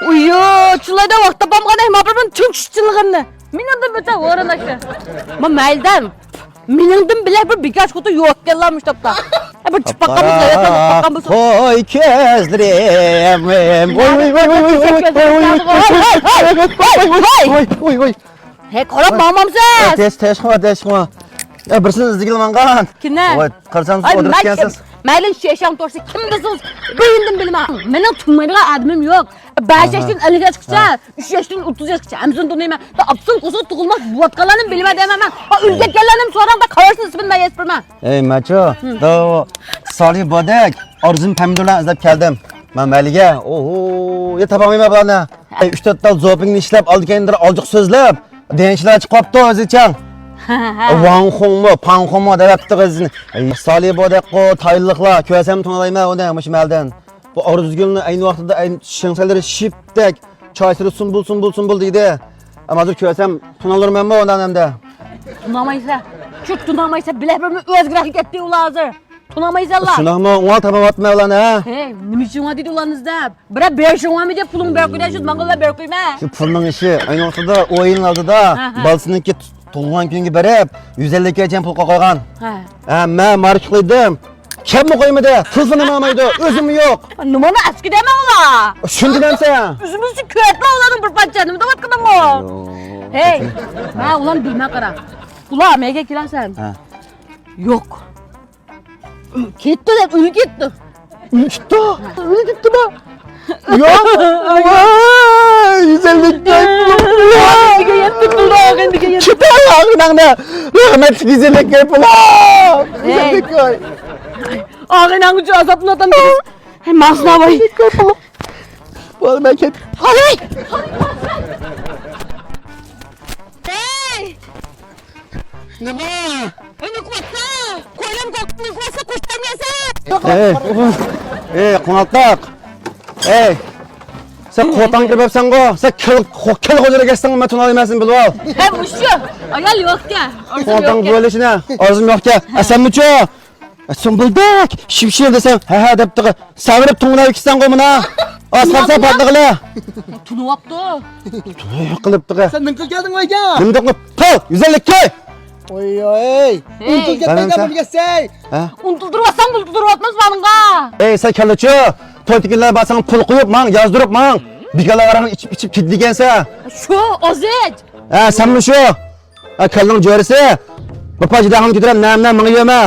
Uyuh, çılada vaqt topamqanday mapirman tünküşçilığini. Meningdim o'ta o'rinashi. Men maydan. Meningdim bilak bir birkaç kutu yo'q kellarmish topda. Bir chippaqamiz layatdan chippaqam bo'lsa. Qo'y kezdirim. Voy. Hey, qarab mamamsiz. Tez qo'y. Ya birsini izdigilamangan. Kimni? Voy, qarasangiz o'dirgansiz. Mayli shesham to'rsi kim bilsiz? Beyindim bilmam. Mening tunmaydigan adamim yo'q. 5 yoshdan 50 yoshgacha, 3 yoshdan 30 yoshgacha hamsin tunayman. Apsun qo'sa tug'ilmoq vodkalarim bilmayman. Ha o'lganlarnim so'randa qarashni ismini aytmayman. Ey macho, da Salih Bodak, Arzum pomidorlarni izlab keldim. Men Maliga, oho, ya tapamayman buni. 3-4 tal zopingni ishlab olgandir, oljiq so'zlab. Denchilar chiqib qopti o'zichang. Wang Hongmo, Pang Hongmo deyapti qizni. Salih Bodakqo tayinliqlar, ko'rsam to'nalayman uni mushmaldan. Bu Arzugulni ayni vaqtida shinshalari shipdak, choysiri sumbul deydi. Ammo hozir ko'rsam tonalarmanmi undan hamda. Tunamaysa, shu tunamaysa bilak bir o'zgarib ketdi ular hozir. Tunamaysanlar. Shunaqmi, o'ng'al tapamayapman ularni, ha? Hey, nima uchun deydi ularnizda? Birab berishingmi deb pulingni berib qo'ydan, mang'illar berib qo'yma. Shu pulning ishi ayni vaqtida o'yin oldida balsiniki tug'ilgan kunga berib 150 gacha pul qo'ygan. Ha, men mark qildim. Kimmi qo'ymadi? Pulini olmaydi, o'zim yo'q. Nimani aski dema ular? Shuni demsan. O'zimizni ko'ratma ularning bir pancha, nima deyotganing o? Hey, men ularni bilmay qara. Ular menga kelasan. Ha. Yo'q. Ketdi deb uyi ketdi. Uyi ketdimi? Yo'q. Voy, 150 gacha. Nega yetdi pullar, nega yetdi? Chiqayog'ingni. Rahmat 150 gacha pul. 150 gacha. Ağaynağın ucu azaplıdan deriz. Hey masna vay. Bana ben ket. Hey! Hey! Ne var? Önü kuatsa! Koylam koktuğunu kuatsa kuştam yasa! Hey, qonaqtaq. Hey. Sen qo'tan kiribsan go. Sen kil qo'jara kelsan, men tuna olmaysan bilib ol. Hey muşu! Ayal yo'q-ka. Qo'tan bo'lishini, orzum yo'q-ka. Asanmichu? Sumbuldak, shivshir desam, ha debdi. Savrib tunglab ikkisan qo'y buni. Asqarsa patliqli. Tunuyapti. Qilibdi. Sen nima kelding voyga? Nima qilib? Qil, 150 koy. Oy. Untul ketmanga bo'lgasay. Ha? Untuldirvasan buldirvatmaz banınga. Ey sen kellichi, to'ytikinlar basang pul qo'yib, men yozdirib, men bikalarni ichib ketdigansa. Shu ozet. Ha, senmi shu? Ha, kalning jo'risi. Bapajidag'im ko'tarib, namdan menga yema.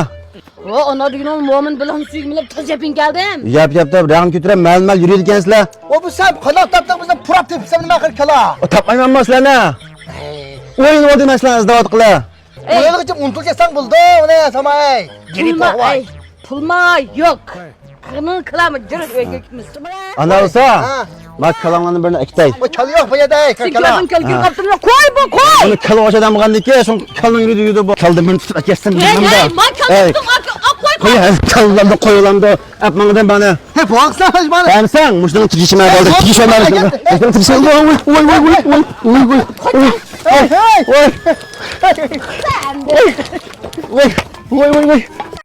O, ona degan mo'min bilan suygimlab tajabin keldim. Yap deb, rag'im ko'tarib, mal yuradigansizlar. O bu sen qanoq tapding bizni purab tepsam nima qil kala? O tapmayman sizlarni. O'yin o'di masalan izdavat qila. O'yinga uchun untul ketsang bo'ldi, uni samay. Pulma yo'q. Qilin qilamiz, jirib o'yga ketmismi? Ana bo'lsa, mak kalanglarni birini ikkitay. Bu kal yo'q bu yerda, kala. Kelgin qaptirma, qo'y bu, qo'y. Uni kal o'shadan bo'lgandiki, shu kalning yurdi bu. Kalni birini tutib ketsin bilmamda. Hey, man kalni qo'y. Qo'y, kallarni qo'yulamdi. Apmangdan bani. He, boqsan bana. Hamsan, mushning tigishima bo'ldi. Tigishimlar. Lekin tigishim. Voy. Hey. Voy.